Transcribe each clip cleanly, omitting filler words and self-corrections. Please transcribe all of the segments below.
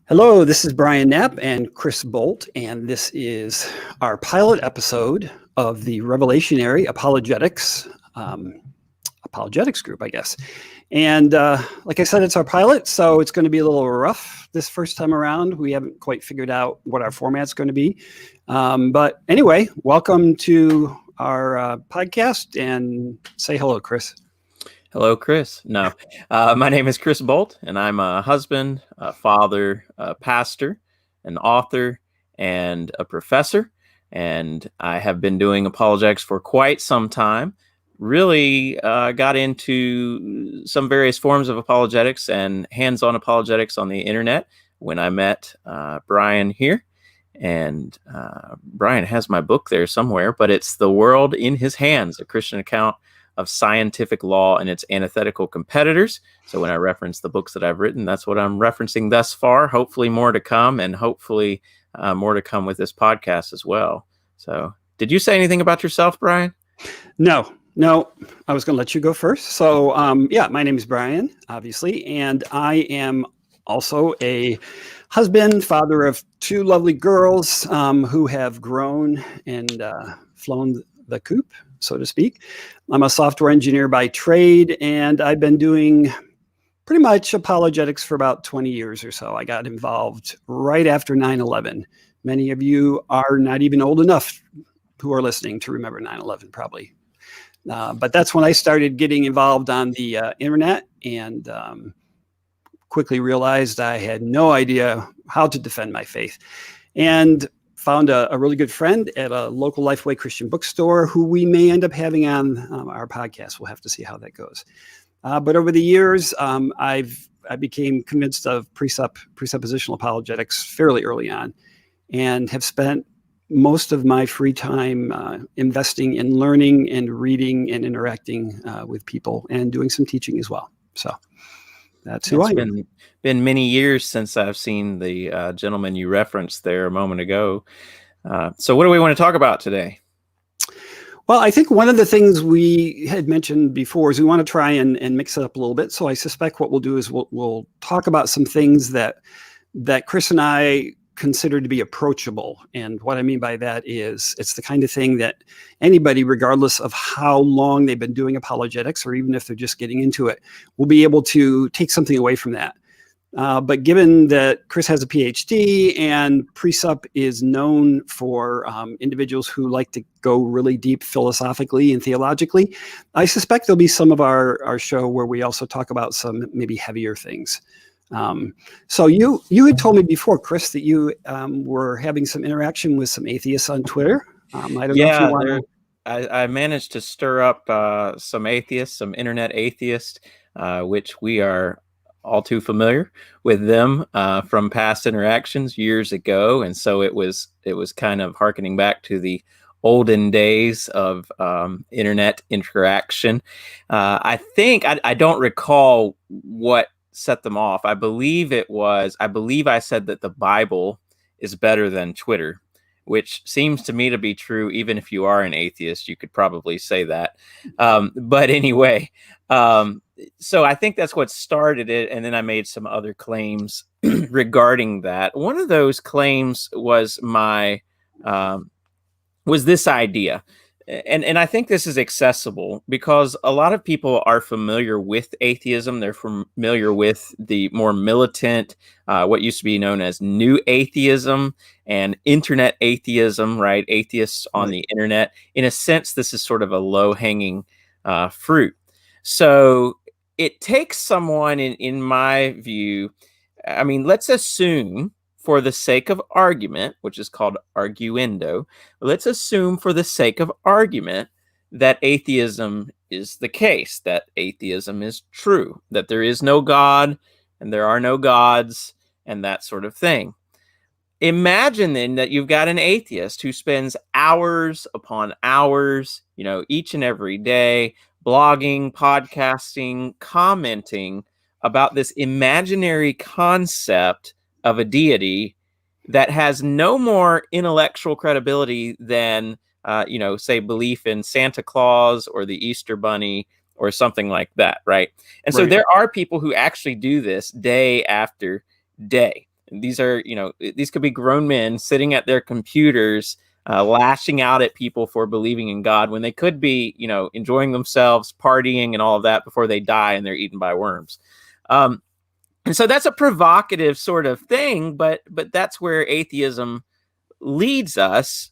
Hello, this is Brian Knapp and Chris Bolt, and this is our pilot episode of the Revelationary Apologetics group, I guess. And like I said, it's our pilot, so it's going to be a little rough this first time around. We haven't quite figured out what our format's going to be. But anyway, welcome to our podcast, and say hello, Chris. Hello, Chris. No, my name is Chris Bolt, and I'm a husband, a father, a pastor, an author, and a professor. And I have been doing apologetics for quite some time. Really got into some various forms of apologetics and hands-on apologetics on the internet when I met Brian here. And Brian has my book there somewhere, but it's The World in His Hands, a Christian account of scientific law and its antithetical competitors. So when I reference the books that I've written, that's what I'm referencing thus far. Hopefully more to come, and hopefully more to come with this podcast as well. So did you say anything about yourself, Brian? No, I was going to let you go first. So my name is Brian, obviously, and I am also a husband, father of two lovely girls who have grown and flown the coop, so to speak. I'm a software engineer by trade, and I've been doing pretty much apologetics for about 20 years or so. I got involved right after 9/11. Many of you are not even old enough who are listening to remember 9/11 probably. But that's when I started getting involved on the internet, and quickly realized I had no idea how to defend my faith. And found a really good friend at a local Lifeway Christian bookstore who we may end up having on our podcast. We'll have to see how that goes. But over the years, I became convinced of presuppositional apologetics fairly early on, and have spent most of my free time investing in learning and reading and interacting with people and doing some teaching as well. So that's who I am. It's been many years since I've seen the gentleman you referenced there a moment ago. So what do we want to talk about today? Well, I think one of the things we had mentioned before is we want to try and mix it up a little bit. So I suspect what we'll do is we'll talk about some things that Chris and I consider to be approachable. And what I mean by that is it's the kind of thing that anybody, regardless of how long they've been doing apologetics, or even if they're just getting into it, will be able to take something away from that. But given that Chris has a PhD and Presup is known for individuals who like to go really deep philosophically and theologically, I suspect there'll be some of our show where we also talk about some maybe heavier things. So you had told me before, Chris, that you were having some interaction with some atheists on Twitter. I don't know if you want to... I managed to stir up some atheists, some internet atheists, which we are all too familiar with them from past interactions years ago. And so it was kind of hearkening back to the olden days of internet interaction. I think I don't recall what set them off. I believe I said that the Bible is better than Twitter, which seems to me to be true. Even if you are an atheist, you could probably say that. But anyway, so I think that's what started it. And then I made some other claims regarding that. One of those claims was was this idea. And I think this is accessible because a lot of people are familiar with atheism. They're familiar with the more militant, what used to be known as new atheism and internet atheism, right? Atheists on the internet. In a sense, this is sort of a low-hanging fruit. So it takes someone, in my view, I mean, let's assume, for the sake of argument, which is called arguendo, let's assume for the sake of argument that atheism is the case, that atheism is true, that there is no God and there are no gods and that sort of thing. Imagine then that you've got an atheist who spends hours upon hours, each and every day, blogging, podcasting, commenting about this imaginary concept of a deity that has no more intellectual credibility than, say, belief in Santa Claus or the Easter Bunny or something like that, right? And so there are people who actually do this day after day. These are, these could be grown men sitting at their computers, lashing out at people for believing in God when they could be, enjoying themselves, partying and all of that before they die and they're eaten by worms. And so that's a provocative sort of thing, but that's where atheism leads us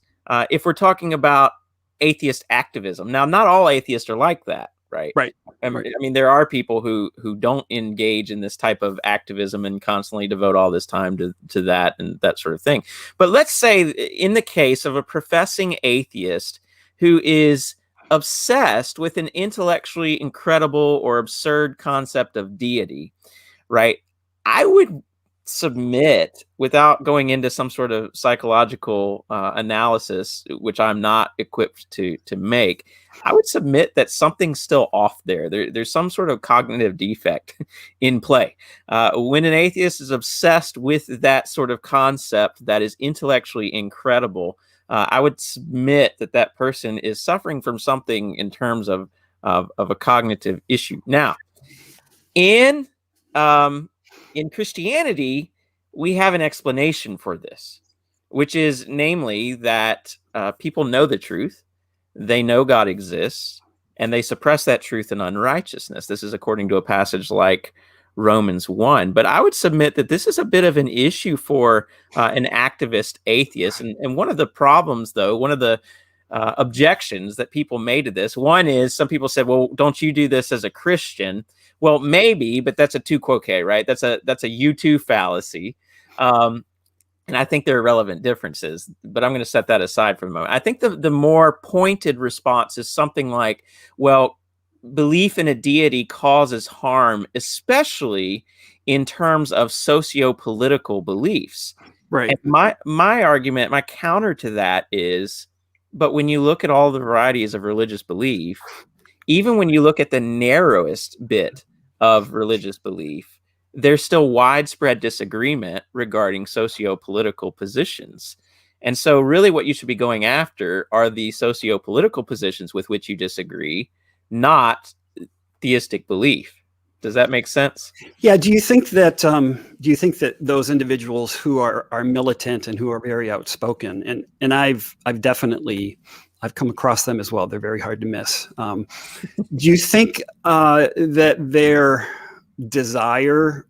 if we're talking about atheist activism. Now, not all atheists are like that, right? Right. I mean, there are people who don't engage in this type of activism and constantly devote all this time to that and that sort of thing. But let's say in the case of a professing atheist who is obsessed with an intellectually incredible or absurd concept of deity, right? I would submit, without going into some sort of psychological analysis, which I'm not equipped to make, I would submit that something's still off there. There's some sort of cognitive defect in play. When an atheist is obsessed with that sort of concept that is intellectually incredible, I would submit that person is suffering from something in terms of a cognitive issue. Now, in Christianity, we have an explanation for this, which is namely that people know the truth, they know God exists, and they suppress that truth in unrighteousness. This is according to a passage like Romans 1. But I would submit that this is a bit of an issue for an activist atheist. And one of the problems, though, one of the objections that people made to this, one is some people said, well, don't you do this as a Christian? Well, maybe, but that's a tu quoque, right? That's a U2 fallacy. And I think there are relevant differences, but I'm going to set that aside for a moment. I think the more pointed response is something like, well, belief in a deity causes harm, especially in terms of socio-political beliefs. Right. And my argument, my counter to that is, but when you look at all the varieties of religious belief, even when you look at the narrowest bit of religious belief, there's still widespread disagreement regarding socio-political positions. And so really what you should be going after are the socio-political positions with which you disagree, not theistic belief. Does that make sense? Yeah. Do you think that those individuals who are militant and who are very outspoken, and I've definitely come across them as well. They're very hard to miss. Do you think that their desire,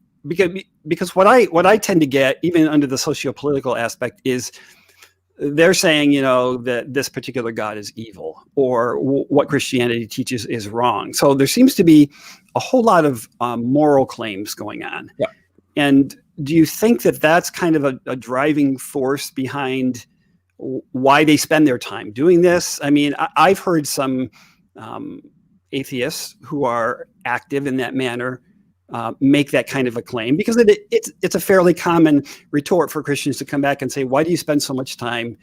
because what I tend to get, even under the socio-political aspect, is they're saying, that this particular God is evil, or what Christianity teaches is wrong. So there seems to be a whole lot of moral claims going on. Yeah. And do you think that that's kind of a driving force behind why they spend their time doing this? I mean, I've heard some atheists who are active in that manner make that kind of a claim, because it's a fairly common retort for Christians to come back and say, why do you spend so much time,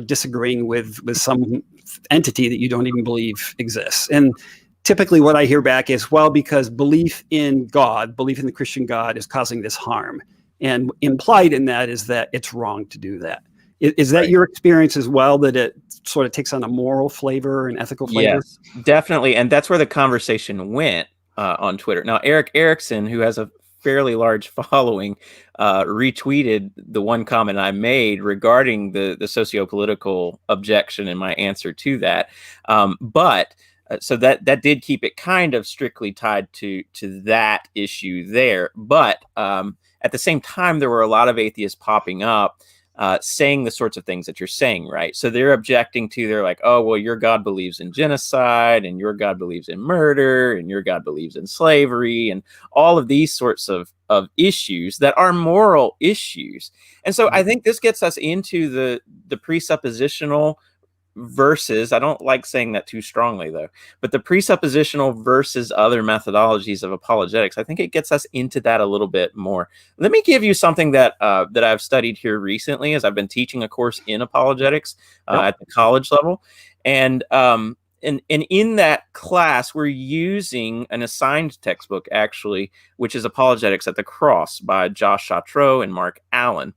disagreeing with some entity that you don't even believe exists? And typically what I hear back is, well, because belief in the Christian God is causing this harm. And implied in that is that it's wrong to do that. Is that your experience as well, that it sort of takes on a moral flavor and ethical flavor? Yes, definitely. And that's where the conversation went on Twitter. Now, Eric Erickson, who has a fairly large following, retweeted the one comment I made regarding the socio-political objection and my answer to that. So that did keep it kind of strictly tied to that issue there. But at the same time, there were a lot of atheists popping up saying the sorts of things that you're saying, right? So they're like, oh, well, your God believes in genocide, and your God believes in murder, and your God believes in slavery, and all of these sorts of issues that are moral issues. And so I think this gets us into the presuppositional versus, I don't like saying that too strongly though, but the presuppositional versus other methodologies of apologetics. I think it gets us into that a little bit more. Let me give you something that I've studied here recently, as I've been teaching a course in apologetics at the college level. And in that class, we're using an assigned textbook, actually, which is Apologetics at the Cross by Josh Chautreau and Mark Allen.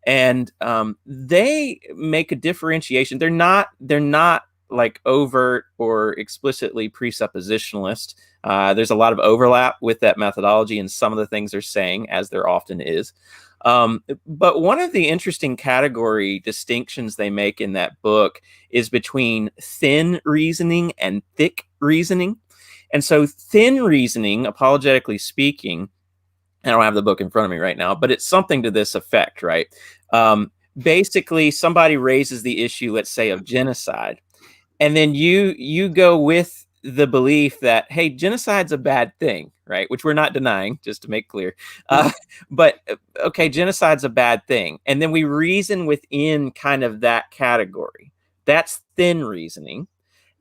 And they make a differentiation. They're not like overt or explicitly presuppositionalist. There's a lot of overlap with that methodology in some of the things they're saying, as there often is. But one of the interesting category distinctions they make in that book is between thin reasoning and thick reasoning. And so thin reasoning, apologetically speaking, I don't have the book in front of me right now, but it's something to this effect, right? Basically, somebody raises the issue, let's say, of genocide, and then you go with the belief that, hey, genocide's a bad thing, right? Which we're not denying, just to make clear. But okay, genocide's a bad thing, and then we reason within kind of that category. That's thin reasoning.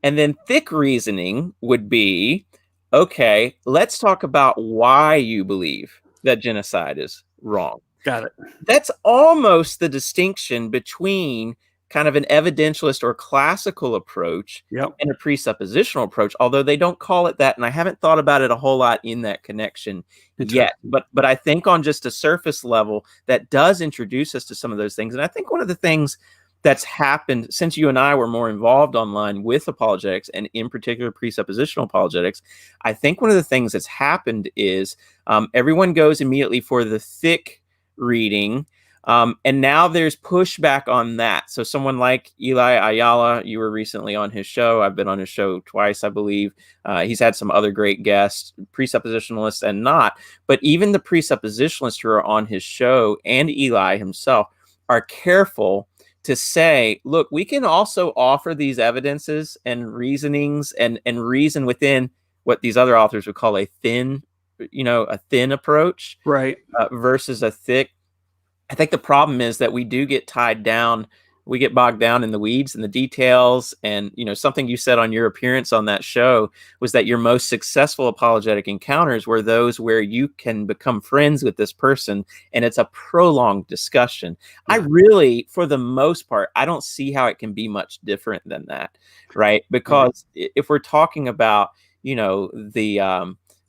And then thick reasoning would be, okay, let's talk about why you believe that genocide is wrong. Got it. That's almost the distinction between kind of an evidentialist or classical approach Yep. and a presuppositional approach, although they don't call it that. And I haven't thought about it a whole lot in that connection yet. But I think on just a surface level, that does introduce us to some of those things. And I think one of the things that's happened since you and I were more involved online with apologetics, and in particular presuppositional apologetics, I think one of the things that's happened is everyone goes immediately for the thick reading, and now there's pushback on that. So someone like Eli Ayala, you were recently on his show. I've been on his show twice, I believe. He's had some other great guests, presuppositionalists and not. But even the presuppositionalists who are on his show and Eli himself are careful to say, look, we can also offer these evidences and reasonings and reason within what these other authors would call a thin approach, Right. Versus a thick. I think the problem is that we do get tied down. We get bogged down in the weeds and the details. And, something you said on your appearance on that show was that your most successful apologetic encounters were those where you can become friends with this person and it's a prolonged discussion. Yeah. I really, for the most part, I don't see how it can be much different than that, right? Because if we're talking about,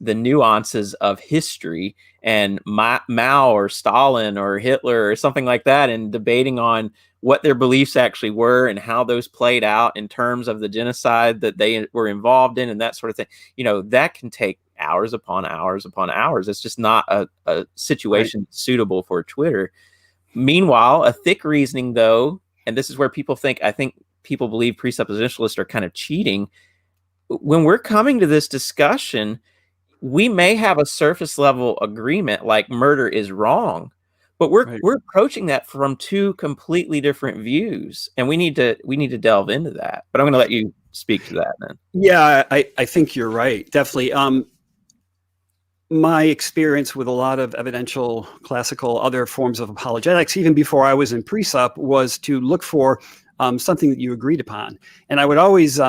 the nuances of history and Mao or Stalin or Hitler or something like that, and debating on what their beliefs actually were and how those played out in terms of the genocide that they were involved in and that sort of thing, that can take hours upon hours upon hours. It's just not a situation suitable for Twitter. Meanwhile, a thick reasoning, though, and this is where I think people believe presuppositionalists are kind of cheating. When we're coming to this discussion, we may have a surface level agreement like murder is wrong, but we're approaching that from two completely different views, and we need to delve into that. But I'm going to let you speak to that then. Yeah, I think you're right. Definitely. My experience with a lot of evidential, classical, other forms of apologetics, even before I was in Presup, was to look for something that you agreed upon. And I would always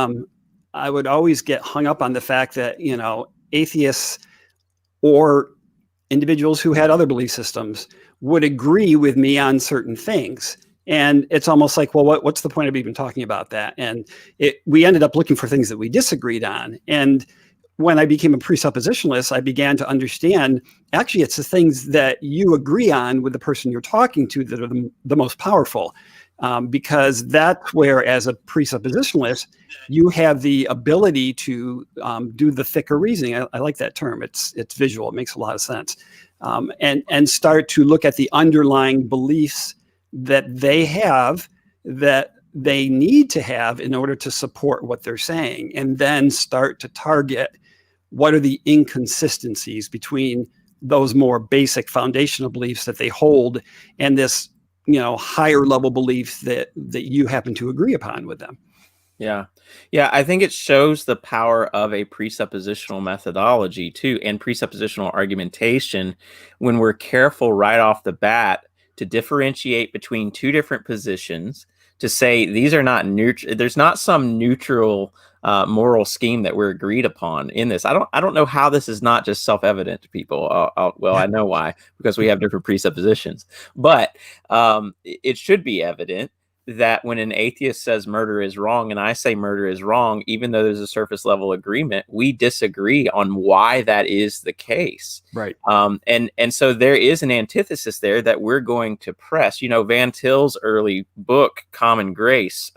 get hung up on the fact that, atheists or individuals who had other belief systems would agree with me on certain things. And it's almost like, well, what's the point of even talking about that? And we ended up looking for things that we disagreed on. And when I became a presuppositionalist, I began to understand, actually, it's the things that you agree on with the person you're talking to that are the most powerful. Because that's where, as a presuppositionalist, you have the ability to do the thicker reasoning. I like that term. It's visual. It makes a lot of sense. And start to look at the underlying beliefs that they have, that they need to have in order to support what they're saying, and then start to target what are the inconsistencies between those more basic foundational beliefs that they hold and this higher level beliefs that you happen to agree upon with them. Yeah. I think it shows the power of a presuppositional methodology too, and presuppositional argumentation, when we're careful right off the bat to differentiate between two different positions, to say these are not neutral. There's not some neutral moral scheme that we're agreed upon in this. I don't know how this is not just self-evident to people. I know why, because we have different presuppositions. But it should be evident that when an atheist says murder is wrong and I say murder is wrong, even though there's a surface level agreement, we disagree on why that is the case. Right. And so there is an antithesis there that we're going to press. Van Til's early book, Common Grace,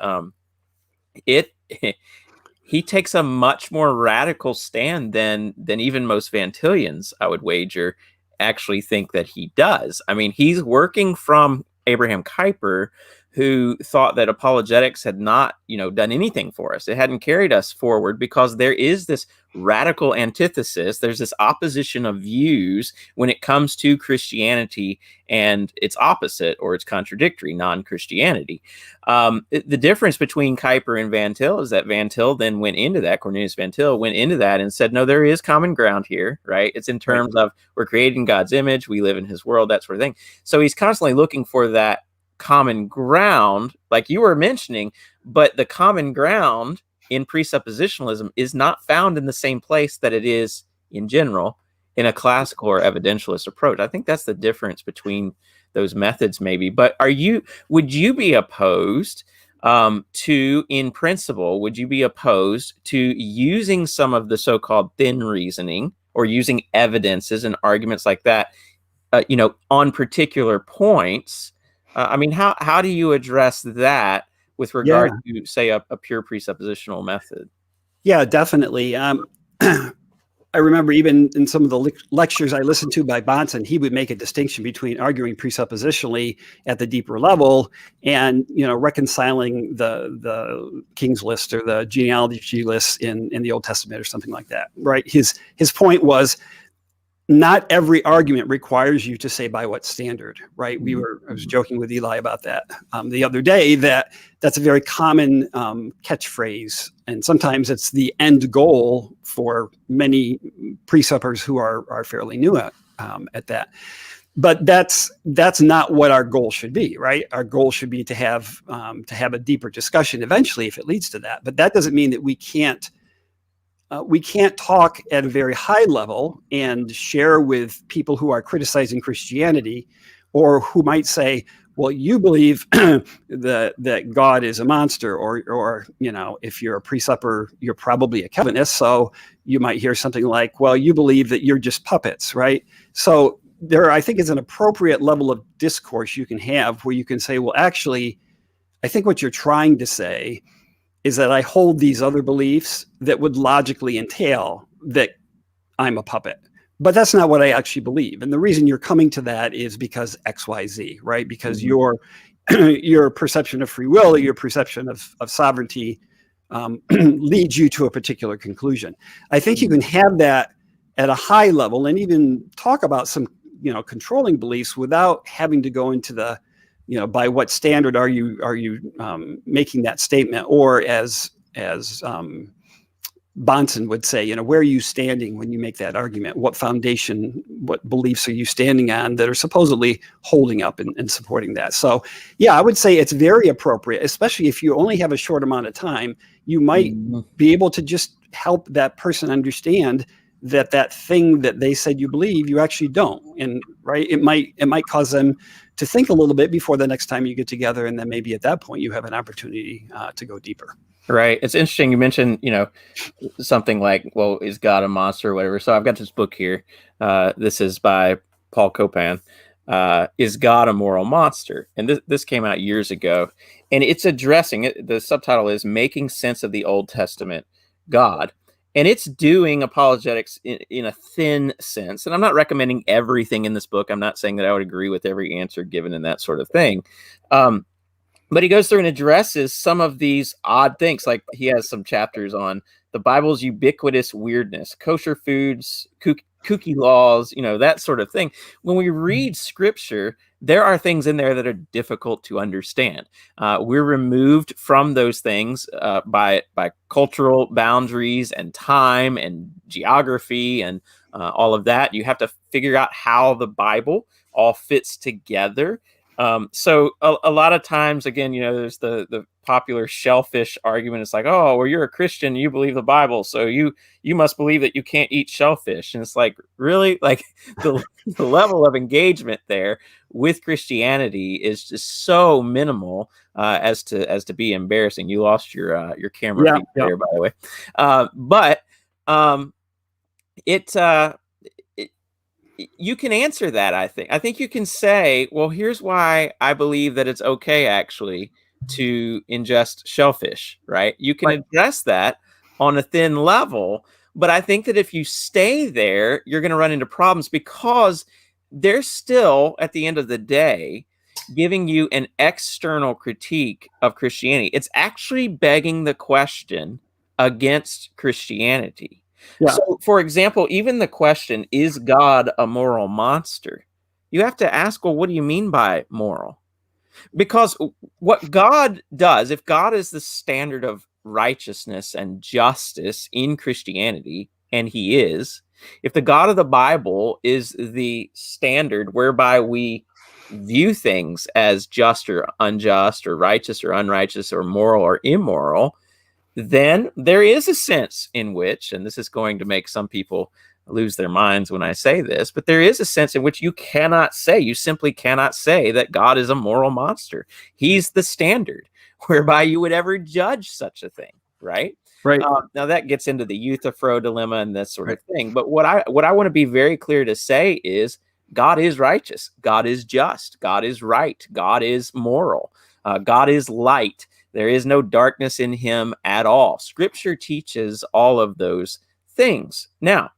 he takes a much more radical stand than even most Van Tillians, I would wager. actually think that he does. I mean, he's working from Abraham Kuyper, who thought that apologetics had not, done anything for us. It hadn't carried us forward because there is this radical antithesis. There's this opposition of views when it comes to Christianity and its opposite, or its contradictory, non-Christianity. The difference between Kuyper and Van Til is that Van Til then went into that, Cornelius Van Til went into that and said, no, there is common ground here, right? It's in terms of we're created in God's image, we live in his world, that sort of thing. So he's constantly looking for that common ground, like you were mentioning, but the common ground in presuppositionalism is not found in the same place that it is in general in a classical or evidentialist approach. I think that's the difference between those methods, maybe. But would you be opposed in principle, would you be opposed to using some of the so-called thin reasoning or using evidences and arguments like that, on particular points? I mean, how do you address that with regard to, say, a pure presuppositional method? Yeah, definitely. I remember even in some of the lectures I listened to by Bahnsen, he would make a distinction between arguing presuppositionally at the deeper level and, reconciling the King's List or the genealogy list in the Old Testament or something like that, right? His point was, not every argument requires you to say by what standard, right? I was joking with Eli about that the other day, that's a very common catchphrase. And sometimes it's the end goal for many presuppers who are fairly new at that. But that's not what our goal should be, right? Our goal should be to have a deeper discussion eventually if it leads to that. But that doesn't mean that we can't talk at a very high level and share with people who are criticizing Christianity or who might say, well, you believe that God is a monster, or if you're a presupper, you're probably a Calvinist. So you might hear something like, well, you believe that you're just puppets, right? So there, I think, is an appropriate level of discourse you can have where you can say, well, actually, I think what you're trying to say is that I hold these other beliefs that would logically entail that I'm a puppet. But that's not what I actually believe. And the reason you're coming to that is because X, Y, Z, right? Because your perception of free will or your perception of sovereignty leads you to a particular conclusion. I think you can have that at a high level and even talk about some, controlling beliefs without having to go into the, by what standard are you making that statement? Or as Bahnsen would say, where are you standing when you make that argument? What foundation, what beliefs are you standing on that are supposedly holding up and supporting that? So, yeah, I would say it's very appropriate, especially if you only have a short amount of time. You might be able to just help that person understand that thing that they said you believe, you actually don't. And right, it might cause them to think a little bit before the next time you get together, and then maybe at that point you have an opportunity to go deeper. Right. It's interesting. You mentioned, something like, well, is God a monster or whatever? So I've got this book here. This is by Paul Copan. Is God a moral monster? And this came out years ago, and it's addressing it. The subtitle is Making Sense of the Old Testament God. And it's doing apologetics in a thin sense. And I'm not recommending everything in this book. I'm not saying that I would agree with every answer given and that sort of thing. But he goes through and addresses some of these odd things. Like he has some chapters on the Bible's ubiquitous weirdness, kosher foods, kooky laws, that sort of thing. When we read scripture, there are things in there that are difficult to understand. We're removed from those things by cultural boundaries and time and geography and all of that. You have to figure out how the Bible all fits together. So a lot of times, again, there's the popular shellfish argument. It's like, oh, well, you're a Christian, you believe the Bible, so you must believe that you can't eat shellfish. And it's like, really, like the level of engagement there with Christianity is just so minimal as to be embarrassing. You lost your camera there, by the way, but you can answer that. I think you can say, well, here's why I believe that it's okay actually to ingest shellfish, right? You can address that on a thin level, but I think that if you stay there, you're going to run into problems because they're still, at the end of the day, giving you an external critique of Christianity. It's actually begging the question against Christianity. Yeah. So, for example, even the question, is God a moral monster? You have to ask, well, what do you mean by moral? Because what God does, if God is the standard of righteousness and justice in Christianity, and he is, if the God of the Bible is the standard whereby we view things as just or unjust or righteous or unrighteous or moral or immoral, then there is a sense in which, and this is going to make some people lose their minds when I say this, but there is a sense in which you simply cannot say that God is a moral monster. He's the standard whereby you would ever judge such a thing, right? Right. Now that gets into the Euthyphro dilemma and that sort of thing. But what I want to be very clear to say is God is righteous. God is just. God is right. God is moral. God is light. There is no darkness in him at all. Scripture teaches all of those things. Now,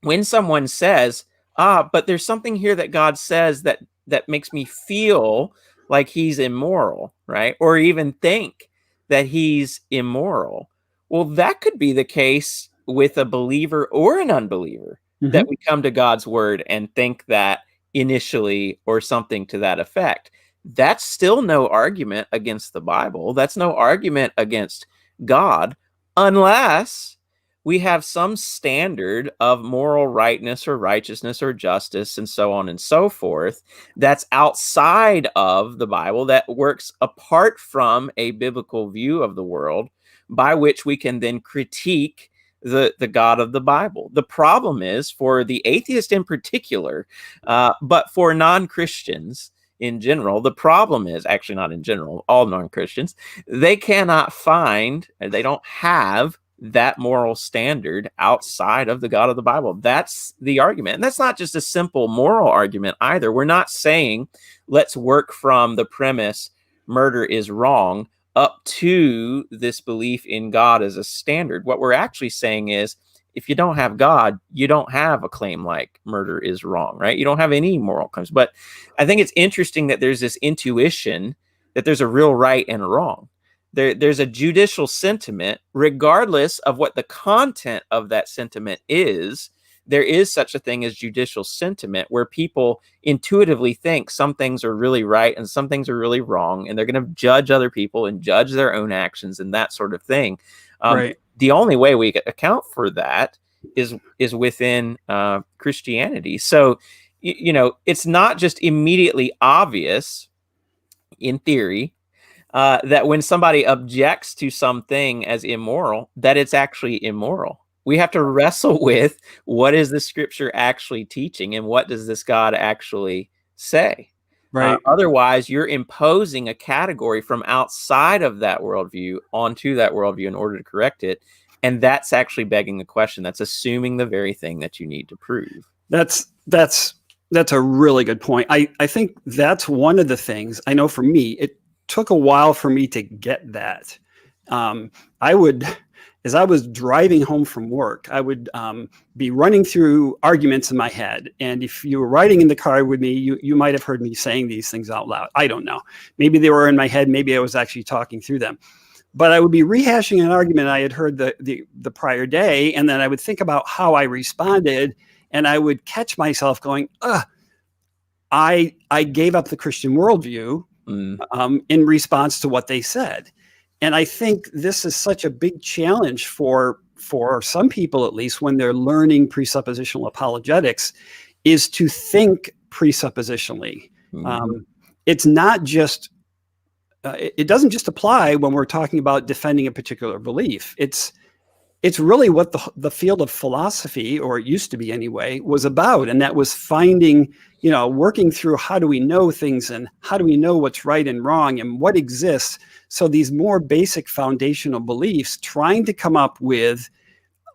when someone says, but there's something here that God says that makes me feel like he's immoral, right? Or even think that he's immoral. Well, that could be the case with a believer or an unbeliever, that we come to God's word and think that initially, or something to that effect. That's still no argument against the Bible. That's no argument against God, unless we have some standard of moral rightness or righteousness or justice and so on and so forth that's outside of the Bible, that works apart from a biblical view of the world, by which we can then critique the God of the Bible. The problem is, for the atheist in particular, but for non-Christians in general, the problem is, actually not in general, all non-Christians, they cannot find, they don't have that moral standard outside of the God of the Bible. That's the argument. And that's not just a simple moral argument either. We're not saying let's work from the premise murder is wrong up to this belief in God as a standard. What we're actually saying is, if you don't have God, you don't have a claim like murder is wrong, right? You don't have any moral claims. But I think it's interesting that there's this intuition that there's a real right and wrong. There's a judicial sentiment, regardless of what the content of that sentiment is. There is such a thing as judicial sentiment, where people intuitively think some things are really right and some things are really wrong, and they're going to judge other people and judge their own actions and that sort of thing. Right. The only way we account for that is within Christianity. So, it's not just immediately obvious in theory that when somebody objects to something as immoral, that it's actually immoral. We have to wrestle with, what is the scripture actually teaching, and what does this God actually say? Right. Otherwise, you're imposing a category from outside of that worldview onto that worldview in order to correct it. And that's actually begging the question. That's assuming the very thing that you need to prove. That's a really good point. I think that's one of the things. I know for me, it took a while for me to get that. As I was driving home from work, I would be running through arguments in my head. And if you were riding in the car with me, you might have heard me saying these things out loud. I don't know. Maybe they were in my head. Maybe I was actually talking through them. But I would be rehashing an argument I had heard the prior day, and then I would think about how I responded, and I would catch myself going, I gave up the Christian worldview in response to what they said. And I think this is such a big challenge for some people, at least, when they're learning presuppositional apologetics, is to think presuppositionally. It's not just, it doesn't just apply when we're talking about defending a particular belief. It's really what the field of philosophy, or it used to be anyway, was about. And that was finding, working through, how do we know things, and how do we know what's right and wrong, and what exists. So these more basic foundational beliefs, trying to come up with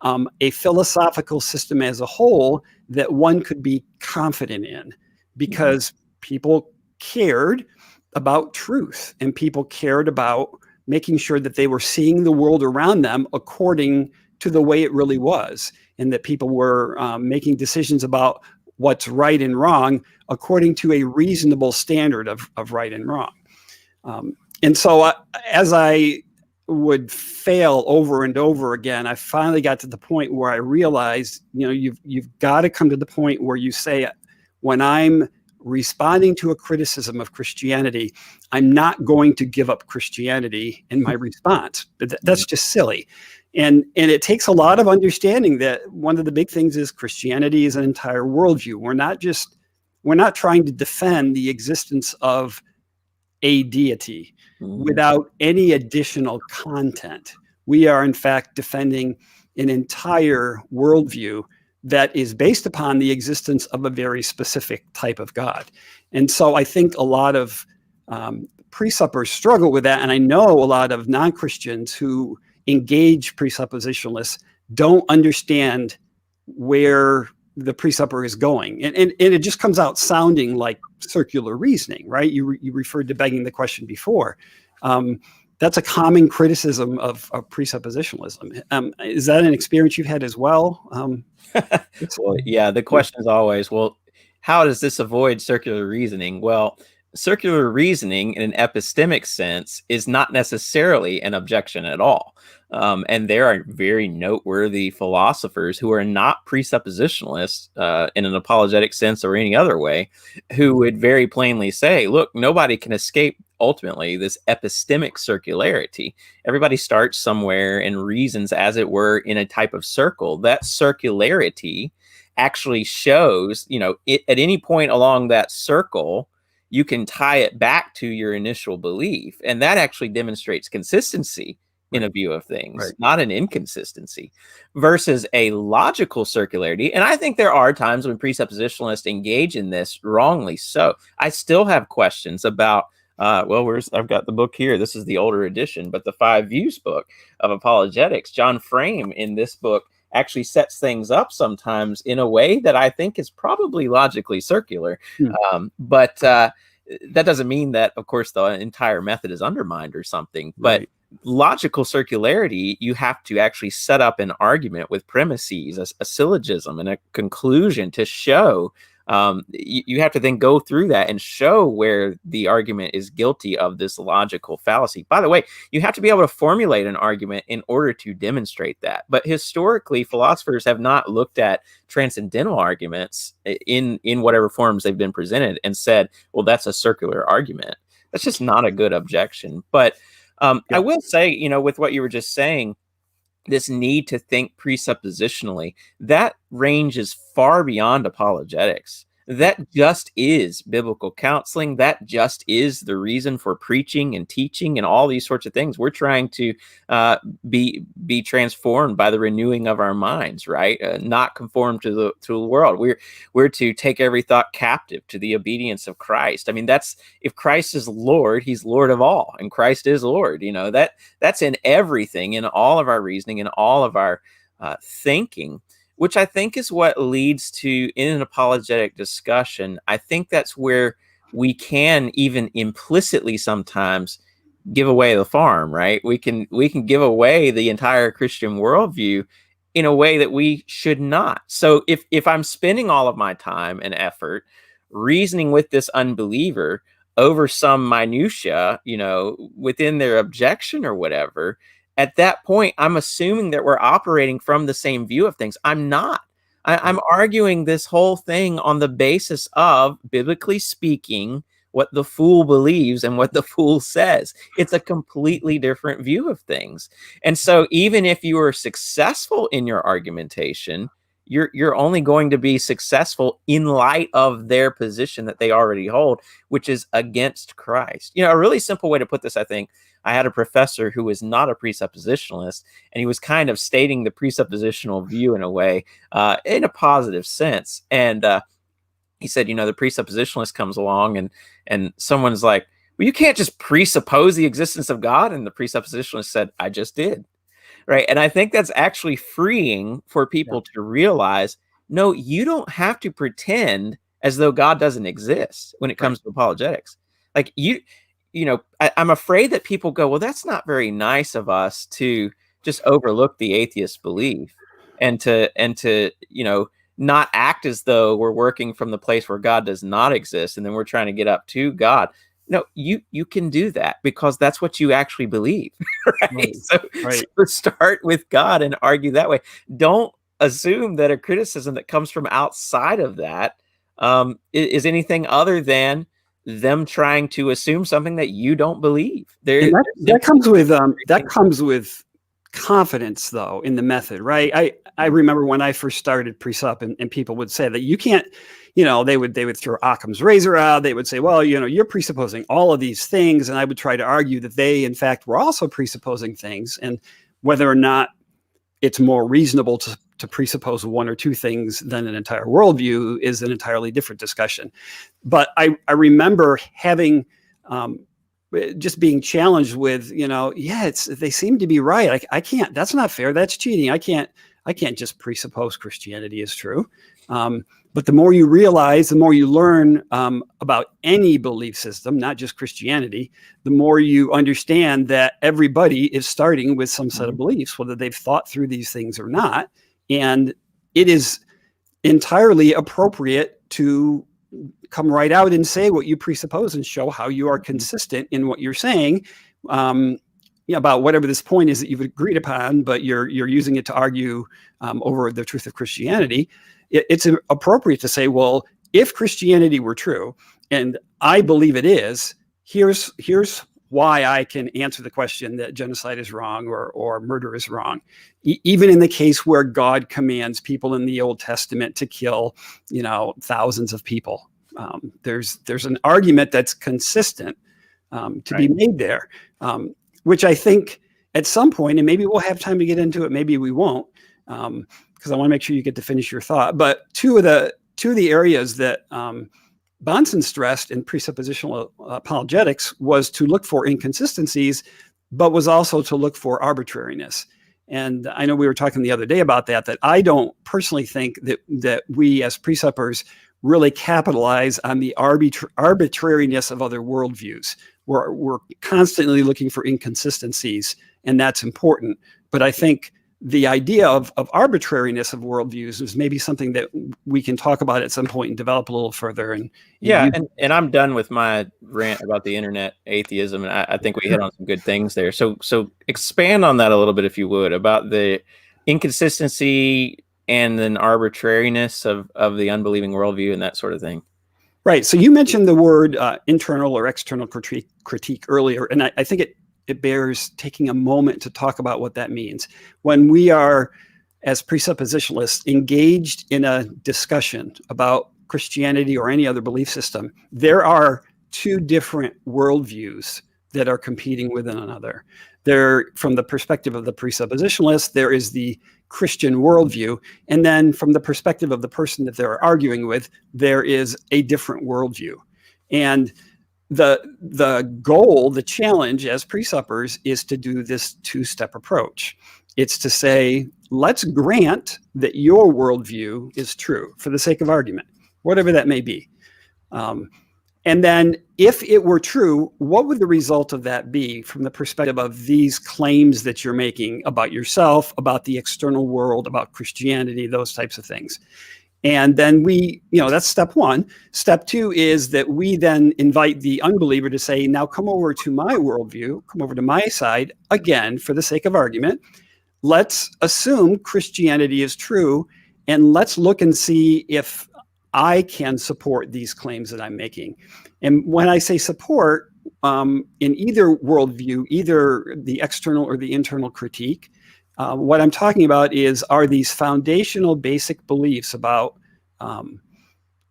a philosophical system as a whole that one could be confident in, because people cared about truth, and people cared about making sure that they were seeing the world around them according to the way it really was, and that people were making decisions about what's right and wrong according to a reasonable standard of right and wrong. And so as I would fail over and over again, I finally got to the point where I realized, you've got to come to the point where you say, when I'm responding to a criticism of Christianity, I'm not going to give up Christianity in my response. That's just silly. And it takes a lot of understanding that one of the big things is Christianity is an entire worldview. We're not trying to defend the existence of a deity without any additional content. We are, in fact, defending an entire worldview that is based upon the existence of a very specific type of God. And so I think a lot of presuppers struggle with that. And I know a lot of non-Christians who engage presuppositionalists don't understand where the presupper is going. And it just comes out sounding like circular reasoning, right? You referred to begging the question before. That's a common criticism of presuppositionalism. Is that an experience you've had as well? Well, yeah, the question is always, well, how does this avoid circular reasoning? Well, circular reasoning in an epistemic sense is not necessarily an objection at all. And there are very noteworthy philosophers who are not presuppositionalists in an apologetic sense or any other way, who would very plainly say, look, nobody can escape ultimately this epistemic circularity. Everybody starts somewhere and reasons, as it were, in a type of circle. That circularity actually shows, at any point along that circle, you can tie it back to your initial belief. And that actually demonstrates consistency in a view of things, not an inconsistency, versus a logical circularity. And I think there are times when presuppositionalists engage in this, wrongly so. I still have questions about, I've got the book here. This is the older edition, but the 5 Views book of apologetics. John Frame in this book actually sets things up sometimes in a way that I think is probably logically circular. But that doesn't mean that, of course, the entire method is undermined or something. But logical circularity, you have to actually set up an argument with premises, a syllogism, and a conclusion to show. You have to then go through that and show where the argument is guilty of this logical fallacy. By the way, you have to be able to formulate an argument in order to demonstrate that. But historically, philosophers have not looked at transcendental arguments in whatever forms they've been presented and said, well, that's a circular argument. That's just not a good objection. But I will say, with what you were just saying, this need to think presuppositionally, that ranges far beyond apologetics. That just is biblical counseling. That just is the reason for preaching and teaching and all these sorts of things. We're trying to be transformed by the renewing of our minds, right? Not conform to the world. We're to take every thought captive to the obedience of Christ. I mean, if Christ is Lord, He's Lord of all, and Christ is Lord. That's in everything, in all of our reasoning, in all of our thinking, which I think is what leads to, in an apologetic discussion, I think that's where we can even implicitly sometimes give away the farm, right? We can give away the entire Christian worldview in a way that we should not. So if I'm spending all of my time and effort reasoning with this unbeliever over some minutia, within their objection or whatever, at that point, I'm assuming that we're operating from the same view of things. I'm not. I'm arguing this whole thing on the basis of, biblically speaking, what the fool believes and what the fool says. It's a completely different view of things. And so even if you are successful in your argumentation, you're only going to be successful in light of their position that they already hold, which is against Christ. A really simple way to put this, I think, I had a professor who was not a presuppositionalist, and he was kind of stating the presuppositional view in a way, in a positive sense. And he said, the presuppositionalist comes along and someone's like, well, you can't just presuppose the existence of God. And the presuppositionalist said, I just did. Right. And I think that's actually freeing for people to realize, no, you don't have to pretend as though God doesn't exist when it comes to apologetics. Like I'm afraid that people go, well, that's not very nice of us to just overlook the atheist belief and to not act as though we're working from the place where God does not exist and then we're trying to get up to God. No, you can do that because that's what you actually believe, right? Right. So, Right. so start with God and argue that way. Don't assume that a criticism that comes from outside of that is anything other than them trying to assume something that you don't believe. And that comes with confidence, though, in the method, right? I remember when I first started Presup, and people would say that you can't, they would throw Occam's razor out. They would say, well, you're presupposing all of these things, and I would try to argue that they, in fact, were also presupposing things, and whether or not it's more reasonable to presuppose one or two things than an entire worldview is an entirely different discussion. But I remember having just being challenged with, they seem to be right. I can't, that's not fair. That's cheating. I can't just presuppose Christianity is true. But the more you realize, the more you learn about any belief system, not just Christianity, the more you understand that everybody is starting with some set of beliefs, whether they've thought through these things or not. And it is entirely appropriate to come right out and say what you presuppose and show how you are consistent in what you're saying about whatever this point is that you've agreed upon, but you're using it to argue over the truth of Christianity. It's appropriate to say, well, if Christianity were true, and I believe it is, here's why I can answer the question that genocide is wrong or murder is wrong. Even in the case where God commands people in the Old Testament to kill, thousands of people. There's an argument that's consistent to be made there, which I think at some point, and maybe we'll have time to get into it, maybe we won't, because I want to make sure you get to finish your thought. But two of the areas that Bahnsen stressed in presuppositional apologetics was to look for inconsistencies, but was also to look for arbitrariness. And I know we were talking the other day about that I don't personally think that we as presuppers really capitalize on the arbitrariness of other worldviews. We're constantly looking for inconsistencies, and that's important. But I think the idea of arbitrariness of worldviews is maybe something that we can talk about at some point and develop a little further. And I'm done with my rant about the internet atheism, and I think we hit on some good things there. So expand on that a little bit, if you would, about the inconsistency and then arbitrariness of the unbelieving worldview and that sort of thing. Right. So you mentioned the word internal or external critique earlier, and I think it bears taking a moment to talk about what that means. When we are, as presuppositionalists, engaged in a discussion about Christianity or any other belief system, there are two different worldviews that are competing with one another. From the perspective of the presuppositionalist, there is the Christian worldview, and then from the perspective of the person that they're arguing with, there is a different worldview. And the goal, the challenge as presuppers is to do this two-step approach. It's to say, let's grant that your worldview is true for the sake of argument, whatever that may be. And then if it were true, what would the result of that be from the perspective of these claims that you're making about yourself, about the external world, about Christianity, those types of things? And then that's step one. Step two is that we then invite the unbeliever to say, now come over to my worldview, come over to my side, again, for the sake of argument. Let's assume Christianity is true, and let's look and see if I can support these claims that I'm making. And when I say support, in either worldview, either the external or the internal critique, what I'm talking about are these foundational basic beliefs about,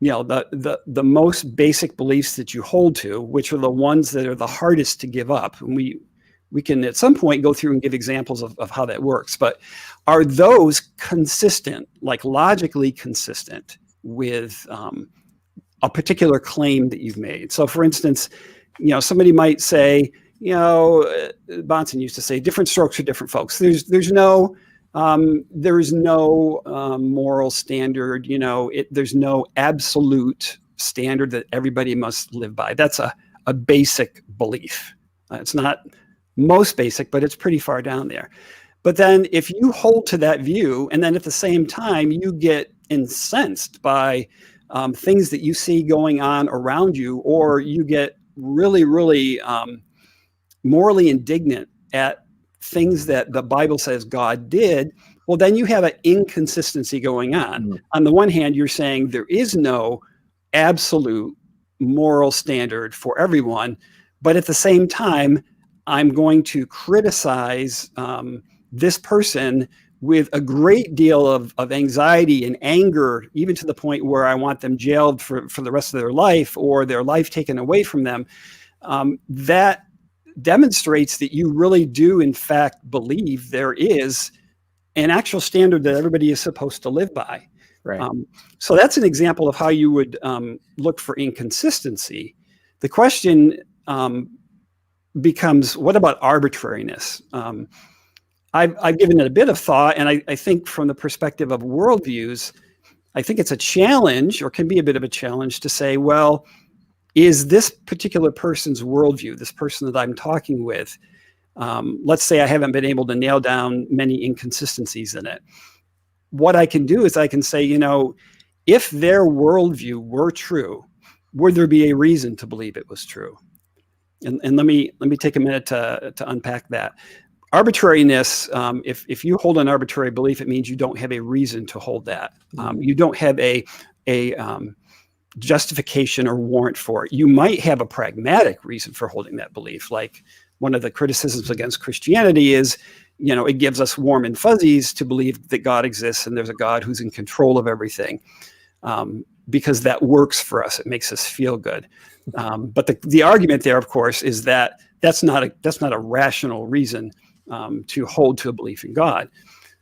the most basic beliefs that you hold to, which are the ones that are the hardest to give up. And we can at some point go through and give examples of how that works. But are those consistent, like logically consistent with a particular claim that you've made? So, for instance, somebody might say, Bahnsen used to say, different strokes for different folks. There's no moral standard. There's no absolute standard that everybody must live by. That's a basic belief. It's not most basic, but it's pretty far down there. But then if you hold to that view, and then at the same time you get incensed by things that you see going on around you, or you get really, really morally indignant at things that the Bible says God did, well, then you have an inconsistency going on. Mm. On the one hand, you're saying there is no absolute moral standard for everyone, but at the same time, I'm going to criticize this person with a great deal of anxiety and anger, even to the point where I want them jailed for the rest of their life, or their life taken away from them. That demonstrates that you really do, in fact, believe there is an actual standard that everybody is supposed to live by. Right. So that's an example of how you would look for inconsistency. The question becomes, what about arbitrariness? I've given it a bit of thought, and I think from the perspective of worldviews, I think it's a challenge, or can be a bit of a challenge, to say, well, is this particular person's worldview, this person that I'm talking with, let's say I haven't been able to nail down many inconsistencies in it. What I can do is I can say, if their worldview were true, would there be a reason to believe it was true? And let me take a minute to unpack that. Arbitrariness, if you hold an arbitrary belief, it means you don't have a reason to hold that. You don't have a justification or warrant for it. You might have a pragmatic reason for holding that belief. Like, one of the criticisms against Christianity is, it gives us warm and fuzzies to believe that God exists and there's a God who's in control of everything, because that works for us. It makes us feel good. But the argument there, of course, is that that's not a rational reason to hold to a belief in God.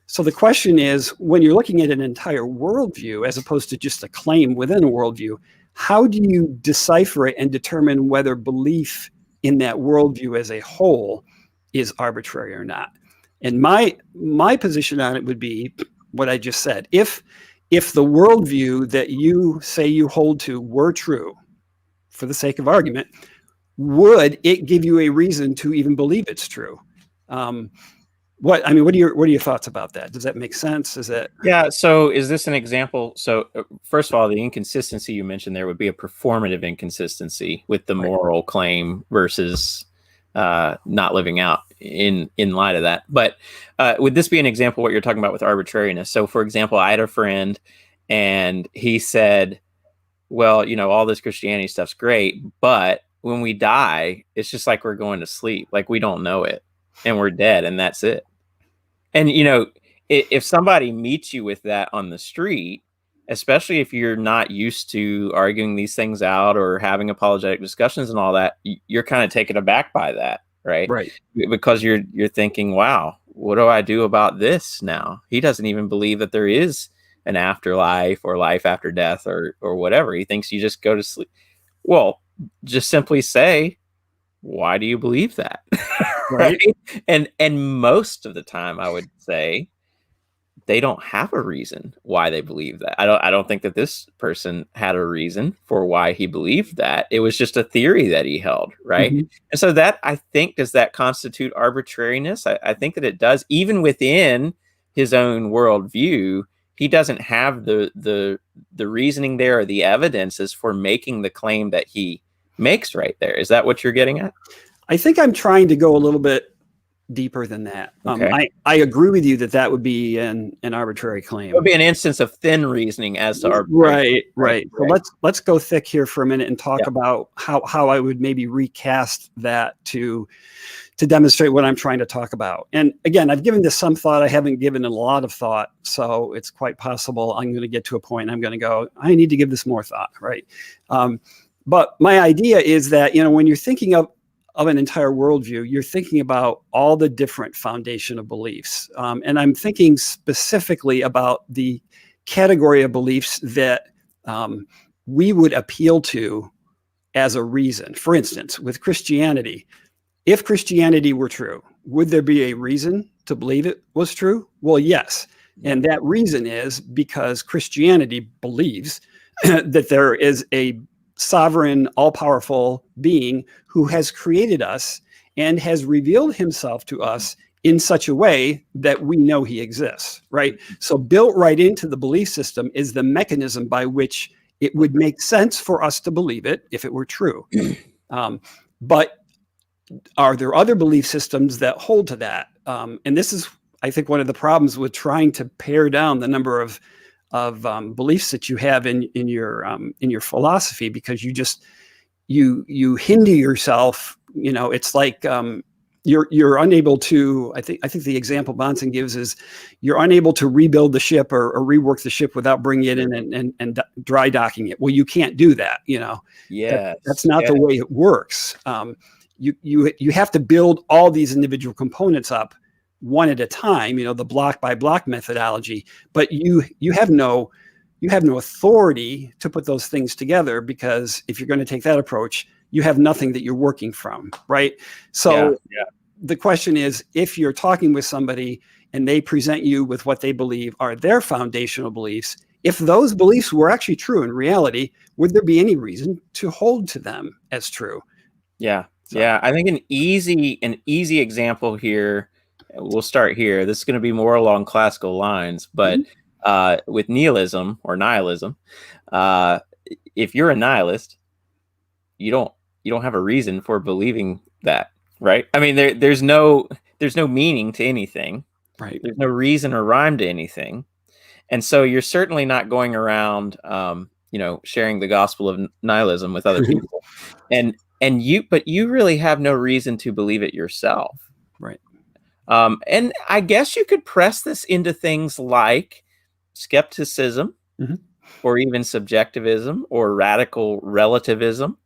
So the question is, when you're looking at an entire worldview, as opposed to just a claim within a worldview, how do you decipher it and determine whether belief in that worldview as a whole is arbitrary or not? And my position on it would be what I just said. If the worldview that you say you hold to were true, for the sake of argument, would it give you a reason to even believe it's true? What are your thoughts about that? Does that make sense? Is that... Yeah. So is this an example? So first of all, the inconsistency you mentioned there would be a performative inconsistency with the moral claim versus not living out in light of that. But would this be an example of what you're talking about with arbitrariness? So for example, I had a friend and he said, well, all this Christianity stuff's great, but when we die, it's just like we're going to sleep. Like, we don't know it and we're dead and that's it. And, if somebody meets you with that on the street, especially if you're not used to arguing these things out or having apologetic discussions and all that, you're kind of taken aback by that, right? Right. Because you're thinking, wow, what do I do about this now? He doesn't even believe that there is an afterlife or life after death or whatever. He thinks you just go to sleep. Well, just simply say, why do you believe that? Right. And most of the time I would say they don't have a reason why they believe that. I don't think that this person had a reason for why he believed that. It was just a theory that he held, right? Mm-hmm. And so that, I think, does that constitute arbitrariness? I think that it does. Even within his own worldview, he doesn't have the reasoning there or the evidences for making the claim that he makes right there. Is that what you're getting at? I think I'm trying to go a little bit deeper than that. Okay. I agree with you that would be an arbitrary claim. It would be an instance of thin reasoning as to arbitrary. Right. So let's go thick here for a minute and talk about how I would maybe recast that to demonstrate what I'm trying to talk about. And again, I've given this some thought. I haven't given it a lot of thought. So it's quite possible I'm going to get to a point I'm going to go, I need to give this more thought, right? But my idea is that, when you're thinking of an entire worldview, you're thinking about all the different foundation of beliefs. And I'm thinking specifically about the category of beliefs that we would appeal to as a reason. For instance, with Christianity, if Christianity were true, would there be a reason to believe it was true? Well, yes. And that reason is because Christianity believes that there is a sovereign, all-powerful being who has created us and has revealed himself to us in such a way that we know he exists, right? So built right into the belief system is the mechanism by which it would make sense for us to believe it if it were true. But are there other belief systems that hold to that? And this is, I think, one of the problems with trying to pare down the number of beliefs that you have in your philosophy, because you hinder yourself. It's like you're unable to. I think the example Bonson gives is you're unable to rebuild the ship or rework the ship without bringing it in and dry docking it. Well, you can't do that. That's not the way it works. You have to build all these individual components up one at a time, the block by block methodology, but you have no authority to put those things together, because if you're going to take that approach, you have nothing that you're working from, right? So the question is, if you're talking with somebody and they present you with what they believe are their foundational beliefs, if those beliefs were actually true in reality, would there be any reason to hold to them as true? Yeah. I think an easy example here, we'll start here. This is going to be more along classical lines, but with nihilism, if you're a nihilist, you don't have a reason for believing that, right? I mean, there's no meaning to anything, right? There's no reason or rhyme to anything, and so you're certainly not going around, sharing the gospel of nihilism with other people, but you really have no reason to believe it yourself. Right. And I guess you could press this into things like skepticism, or even subjectivism or radical relativism.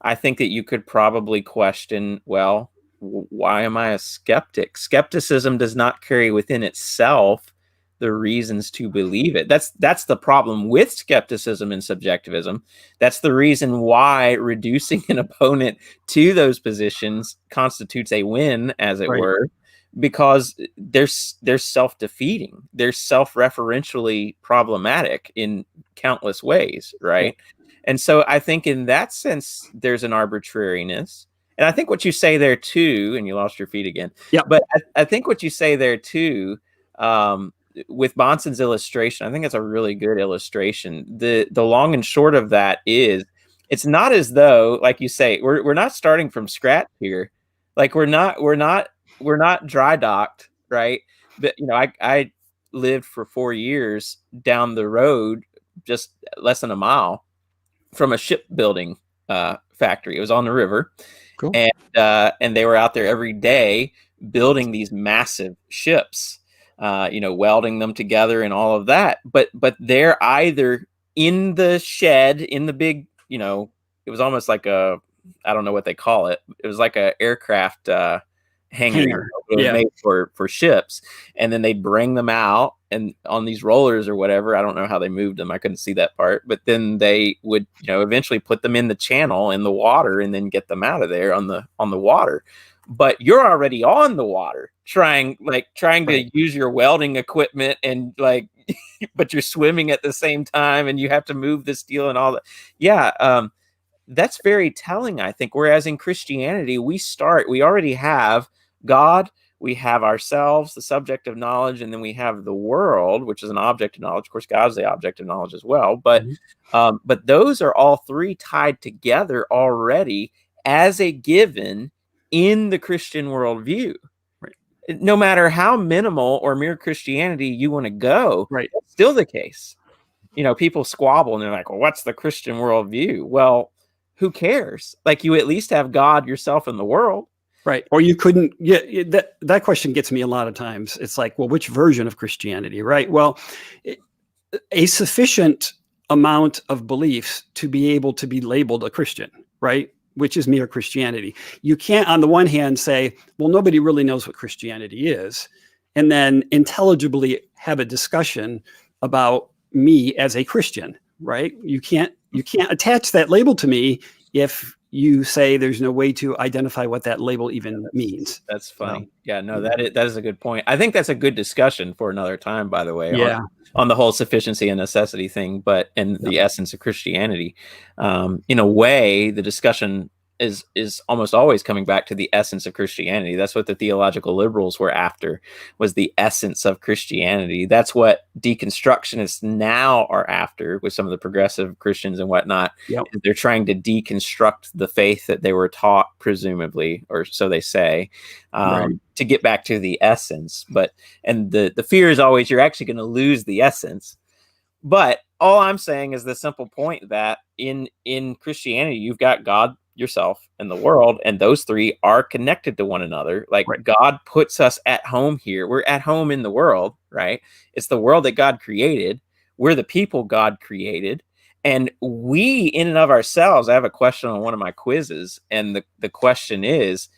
I think that you could probably question, well, why am I a skeptic? Skepticism does not carry within itself the reasons to believe it. That's the problem with skepticism and subjectivism. That's the reason why reducing an opponent to those positions constitutes a win, as it were, because they're self-defeating. They're self-referentially problematic in countless ways, right? And so I think in that sense, there's an arbitrariness. And I think what you say there too, and you lost your feet again. Yeah. But I think what you say there too, with Bonson's illustration, I think it's a really good illustration. The long and short of that is, it's not as though, like you say, we're not starting from scratch here. Like we're not dry docked, right? But I lived for 4 years down the road, just less than a mile from a shipbuilding factory. It was on the river. Cool. And they were out there every day building these massive ships, welding them together and all of that. But they're either in the shed, in the big, it was almost like I don't know what they call it. It was like a aircraft hangar. It was made for ships, and then they'd bring them out and on these rollers or whatever. I don't know how they moved them. I couldn't see that part. But then they would, eventually put them in the channel in the water and then get them out of there on the water. But you're already on the water trying to use your welding equipment and but you're swimming at the same time and you have to move the steel and all that. Yeah. That's very telling, I think. Whereas in Christianity, we already have God, we have ourselves, the subject of knowledge, and then we have the world, which is an object of knowledge. Of course, God's the object of knowledge as well. But but those are all three tied together already as a given in the Christian worldview. Right. No matter how minimal or mere Christianity you want to go, that's still the case. People squabble and they're like, well, what's the Christian worldview? Well, who cares? Like, you at least have God, yourself, and the world. Right. Or you couldn't. Yeah. That question gets me a lot of times. It's like, well, which version of Christianity? Right. Well, a sufficient amount of beliefs to be able to be labeled a Christian, right? Which is mere Christianity. You can't, on the one hand, say, well, nobody really knows what Christianity is, and then intelligibly have a discussion about me as a Christian, right? You can't attach that label to me if you say there's no way to identify what that label even means. That's funny. Yeah, no, that is a good point. I think that's a good discussion for another time, by the way. Yeah. On the whole sufficiency and necessity thing, but and the essence of Christianity. In a way, the discussion is almost always coming back to the essence of Christianity. That's what the theological liberals were after, was the essence of Christianity. That's what deconstructionists now are after with some of the progressive Christians and whatnot. Yep. They're trying to deconstruct the faith that they were taught, presumably, or so they say, Right. to get back to the essence. And the fear is always you're actually going to lose the essence. But all I'm saying is the simple point that in Christianity, you've got God, yourself, and the world, and those three are connected to one another. Like, Right. God puts us at home here. We're at home in the world, right? It's the world that God created. We're the people God created. And we, in and of ourselves, I have a question on one of my quizzes, and the question is,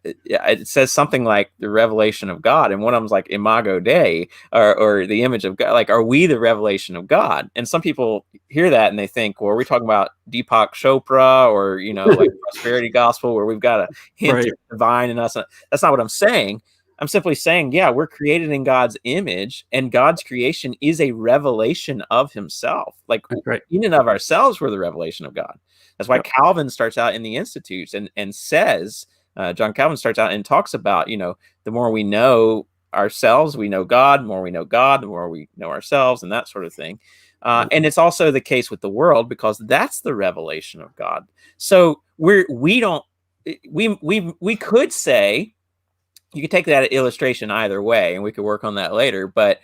it says something like the revelation of God, and one of them's like Imago Dei, or the image of God. Like, are we the revelation of God? And some people hear that and they think, well, are we talking about Deepak Chopra, or like prosperity gospel, where we've got a hint Right. of divine in us? That's not what I'm saying. I'm simply saying, yeah, we're created in God's image, and God's creation is a revelation of himself. Like, Right. in and of ourselves, we're the revelation of God. That's why Calvin starts out in the Institutes and says, John Calvin starts out and talks about, the more we know ourselves, we know God. The more we know God, the more we know ourselves, and that sort of thing. And it's also the case with the world, because that's the revelation of God. So we could say, you could take that illustration either way, and we could work on that later. But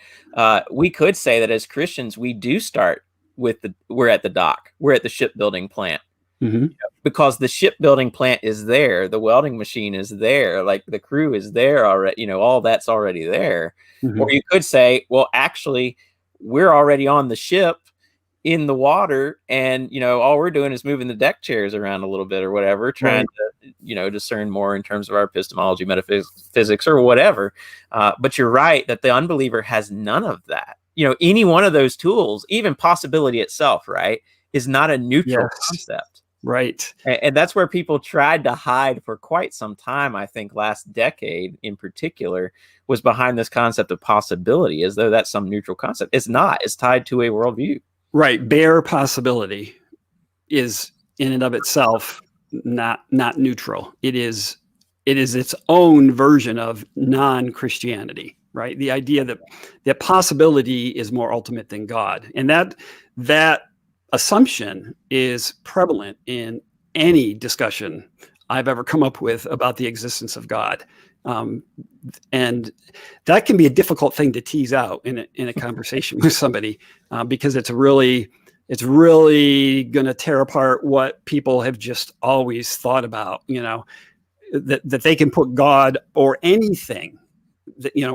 we could say that as Christians, we do start with we're at the dock, we're at the shipbuilding plant. Mm-hmm. Because the shipbuilding plant is there, the welding machine is there, like the crew is there already, all that's already there. Mm-hmm. Or you could say, well, actually, we're already on the ship in the water, and all we're doing is moving the deck chairs around a little bit or whatever, trying to discern more in terms of our epistemology, metaphysics, or whatever. But you're right that the unbeliever has none of that. Any one of those tools, even possibility itself, right, is not a neutral concept. Right. And that's where people tried to hide for quite some time. I think last decade in particular was behind this concept of possibility, as though that's some neutral concept. It's not. It's tied to a worldview. Right. Bare possibility is in and of itself not neutral. It is its own version of non-Christianity, right? The idea that possibility is more ultimate than God. And that assumption is prevalent in any discussion I've ever come up with about the existence of God. And that can be a difficult thing to tease out in a conversation with somebody, because it's really going to tear apart what people have just always thought about, that they can put God or anything,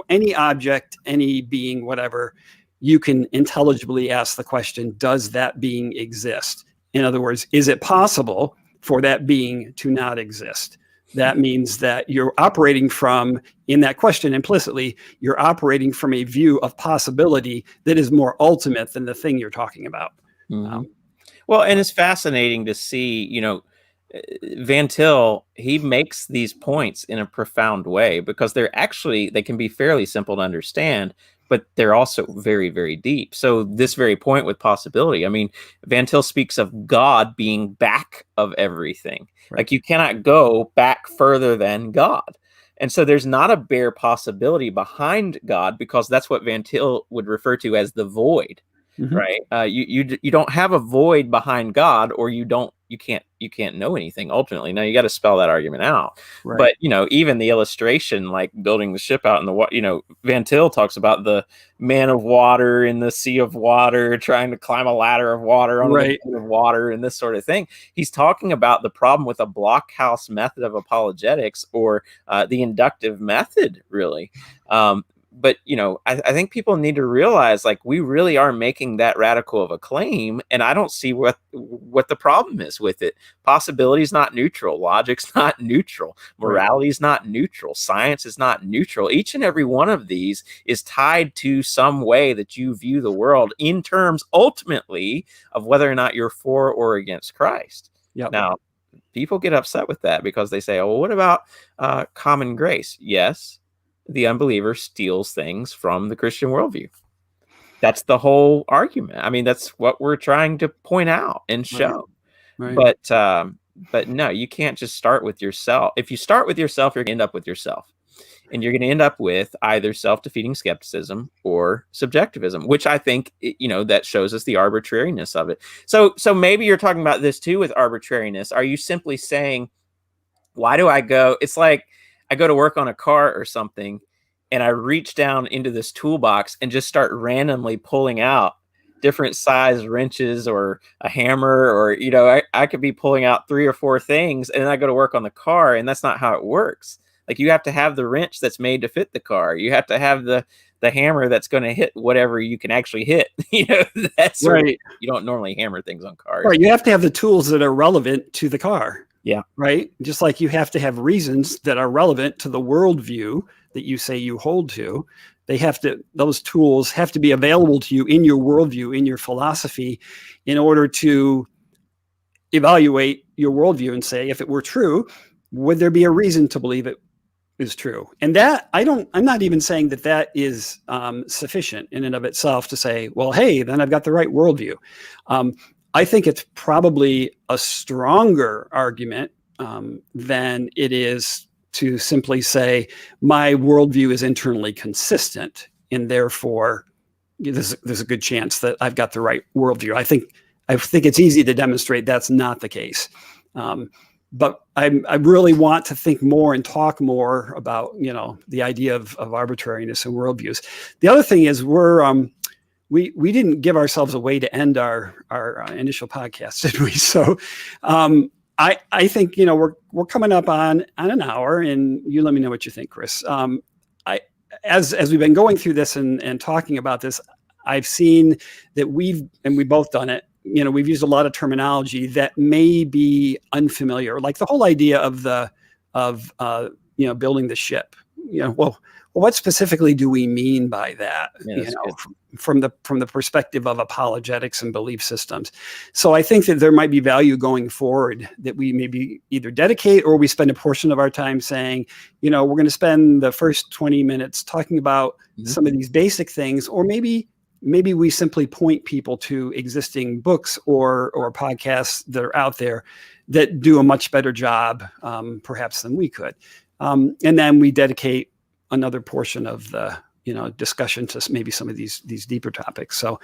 any object, any being, whatever, you can intelligibly ask the question, does that being exist? In other words, is it possible for that being to not exist? That means that you're operating from, in that question implicitly, you're operating from a view of possibility that is more ultimate than the thing you're talking about. Mm-hmm. Well, and it's fascinating to see, Van Til, he makes these points in a profound way, because they can be fairly simple to understand, but they're also very, very deep. So this very point with possibility, Van Til speaks of God being back of everything. Right. Like, you cannot go back further than God. And so there's not a bare possibility behind God, because that's what Van Til would refer to as the void. Mm-hmm. Right? You don't have a void behind God, or you can't know anything ultimately. Now, you got to spell that argument out. Right. But even the illustration, like building the ship out in the water, Van Til talks about the man of water in the sea of water trying to climb a ladder of water on the boat of water, and this sort of thing. He's talking about the problem with a blockhouse method of apologetics, or the inductive method, really. But, I think people need to realize, like, we really are making that radical of a claim, and I don't see what the problem is with it. Possibility is not neutral. Logic's not neutral. Morality is not neutral. Science is not neutral. Each and every one of these is tied to some way that you view the world in terms, ultimately, of whether or not you're for or against Christ. Yep. Now, people get upset with that, because they say, oh, well, what about common grace? Yes. The unbeliever steals things from the Christian worldview. That's the whole argument. That's what we're trying to point out and show. Right. But no, you can't just start with yourself. If you start with yourself, you're going to end up with yourself. And you're going to end up with either self-defeating skepticism or subjectivism, which I think, that shows us the arbitrariness of it. So maybe you're talking about this too with arbitrariness. Are you simply saying, why do I go? It's like I go to work on a car or something, and I reach down into this toolbox and just start randomly pulling out different size wrenches or a hammer, or, I could be pulling out 3 or 4 things, and then I go to work on the car, and that's not how it works. Like, you have to have the wrench that's made to fit the car. You have to have the hammer that's going to hit whatever you can actually hit. That's right. You don't normally hammer things on cars. Right. You have to have the tools that are relevant to the car. Yeah. Right. Just like you have to have reasons that are relevant to the worldview that you say you hold to. Those tools have to be available to you in your worldview, in your philosophy, in order to evaluate your worldview and say, if it were true, would there be a reason to believe it is true? And that I'm not even saying that is sufficient in and of itself to say, well, hey, then I've got the right worldview. I think it's probably a stronger argument than it is to simply say my worldview is internally consistent, and therefore there's a good chance that I've got the right worldview. I think it's easy to demonstrate that's not the case. But I really want to think more and talk more about, the idea of arbitrariness and worldviews. The other thing is we didn't give ourselves a way to end our initial podcast, did we? So I think, we're coming up on an hour, and you let me know what you think, Chris. As we've been going through this and talking about this, I've seen that we've both done it. We've used a lot of terminology that may be unfamiliar, like the whole idea of building the ship. Well, what specifically do we mean by that? Yeah, from the perspective of apologetics and belief systems. So I think that there might be value going forward that we maybe either dedicate, or we spend a portion of our time saying, we're going to spend the first 20 minutes talking about some of these basic things, or maybe we simply point people to existing books or podcasts that are out there that do a much better job, perhaps, than we could. And then we dedicate another portion of the discussion to maybe some of these deeper topics. So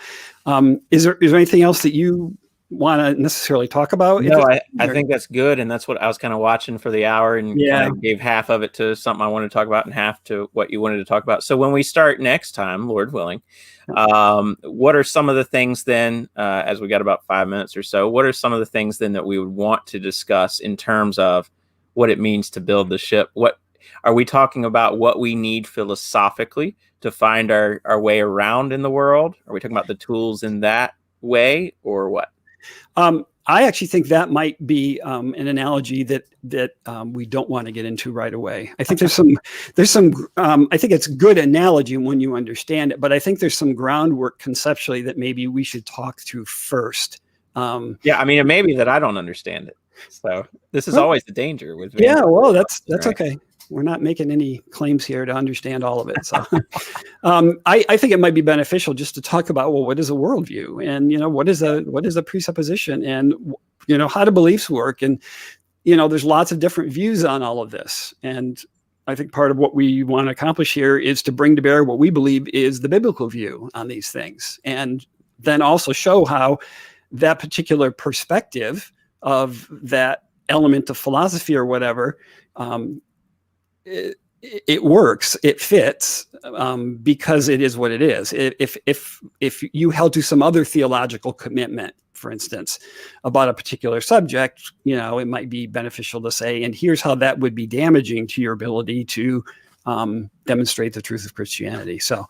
is there anything else that you want to necessarily talk about? No, I think that's good. And that's what I was kind of watching for the hour, and kind of gave half of it to something I wanted to talk about and half to what you wanted to talk about. So when we start next time, Lord willing, what are some of the things then, as we got about 5 minutes or so, what are some of the things then that we would want to discuss in terms of what it means to build the ship? What are we talking about? What we need philosophically to find our way around in the world? Are we talking about the tools in that way, or what? I actually think that might be an analogy that we don't want to get into right away. I think there's some. I think it's a good analogy when you understand it, but I think there's some groundwork conceptually that maybe we should talk through first. Yeah, I mean, it may be that I don't understand it. So this is always the danger with. Yeah, well, that's right. Okay. We're not making any claims here to understand all of it. So I think it might be beneficial just to talk about, well, what is a worldview, and, what is a presupposition, and, how do beliefs work? And, there's lots of different views on all of this. And I think part of what we want to accomplish here is to bring to bear what we believe is the biblical view on these things. And then also show how that particular perspective of that element of philosophy or whatever, it works, it fits, because it is what it is. If you held to some other theological commitment, for instance, about a particular subject, it might be beneficial to say, and here's how that would be damaging to your ability to demonstrate the truth of Christianity. So,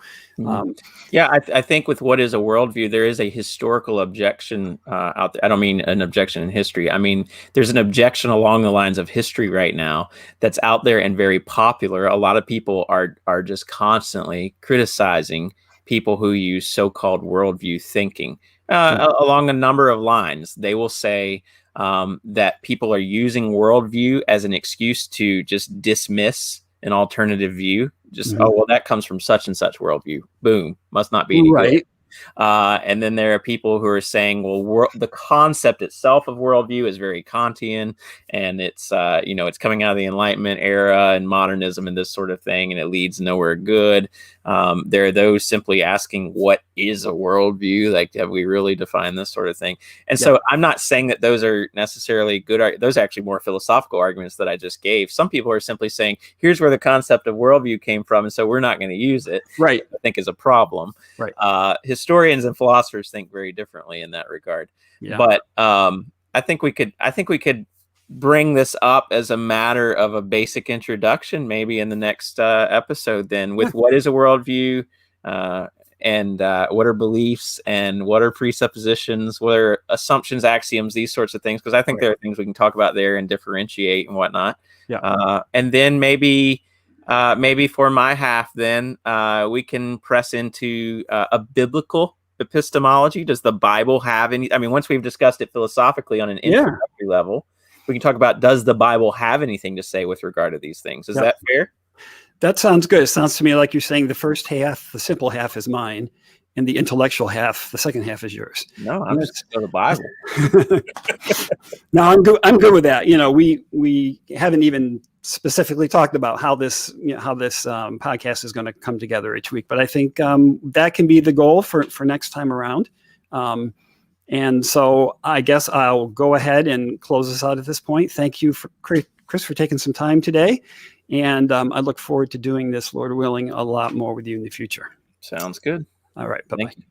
I think with what is a worldview, there is a historical objection out there. I don't mean an objection in history. I mean, there's an objection along the lines of history right now that's out there and very popular. A lot of people are just constantly criticizing people who use so-called worldview thinking along a number of lines. They will say that people are using worldview as an excuse to just dismiss an alternative view. Just, oh, well, that comes from such and such worldview. Boom. Must not be any right. good. And then there are people who are saying, well, the concept itself of worldview is very Kantian, and it's it's coming out of the Enlightenment era and modernism and this sort of thing, and it leads nowhere good. There are those simply asking, what is a worldview? Like, have we really defined this sort of thing? And so I'm not saying that those are necessarily good. Those are actually more philosophical arguments that I just gave. Some people are simply saying, here's where the concept of worldview came from, and so we're not going to use it. Right. I think is a problem. Right. Historians and philosophers think very differently in that regard. Yeah. But I think we could bring this up as a matter of a basic introduction, maybe in the next episode, then, with what is a worldview, and what are beliefs, and what are presuppositions, what are assumptions, axioms, these sorts of things, because I think there are things we can talk about there and differentiate and whatnot. Yeah. And then maybe for my half, then we can press into a biblical epistemology. Does the Bible have any? I mean, once we've discussed it philosophically on an introductory level, we can talk about, does the Bible have anything to say with regard to these things? Is that fair? That sounds good. It sounds to me like you're saying the first half, the simple half, is mine, and the intellectual half, the second half, is yours. No, I'm just going to the Bible. No, I'm good with that. We haven't even specifically talked about how this podcast is going to come together each week, but I think that can be the goal for next time around. And so I guess I'll go ahead and close this out at this point. Thank you, Chris, for taking some time today. And I look forward to doing this, Lord willing, a lot more with you in the future. Sounds good. All right. Bye-bye. Thank you.